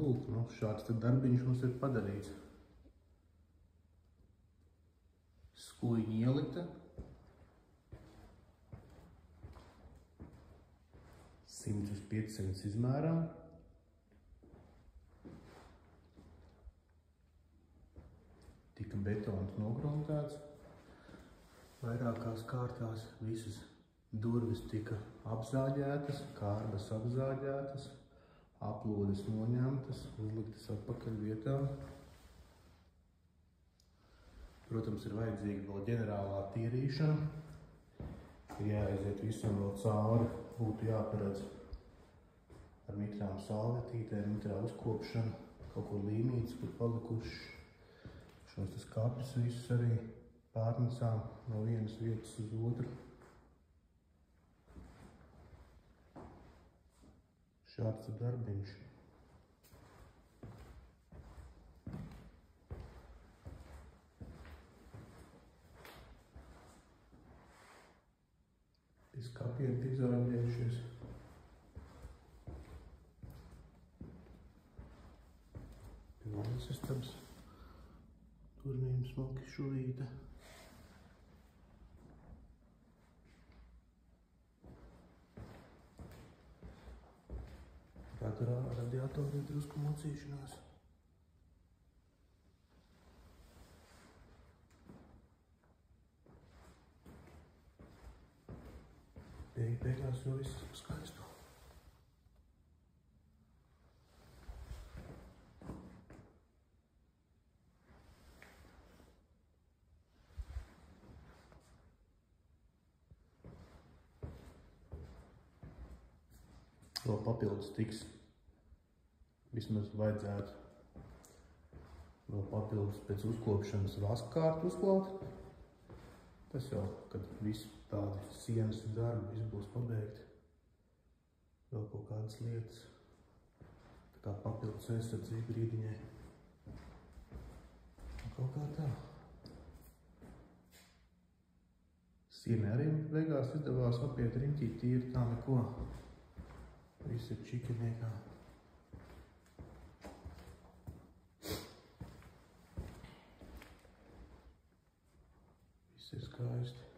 lūk, nu, šāds tad darbiņš mums ir padarīts. Skuiņa ielikta. 100 uz 500 izmērām. Tika betons nogruntēts. Vairākās kārtās visas durvis tika apzāģētas, kārbas apzāģētas, aplodes noņemtas, uzliktas atpakaļ vietām. Protams, ir vajadzīga vēl ģenerālā tīrīšana. Ir jāaiziet visam vēl cauri, būtu jāparedz ar mitrām salvetītēm, mitrā uzkopšana, kaut ko līmītas, kur palikuši. Šos skapļus visus arī pārnesām no vienas vietas uz otru. Šāds ir darbiņš. Pie skapiem izārģējušies. Pie manas istabas durvīm smuki šuvīta. Radiatorī drusku mocīšanās. Beigās jau viss skaisto. Vēl papildus tiks, vismaz vajadzētu vēl papildus pēc uzkopšanas vaskkārtu uzklāt. Tas jau, kad visi tādi sienas darbi, viss būs pabeigti. Vēl kaut kādas lietas, tā kā papildus aizsardzība rīdiņai. Un kaut kā tā. Sienai arī beigās izdevās apiet riņķīt tīri, tā neko. Viss ir čikiniekā. Viss ir skaisti.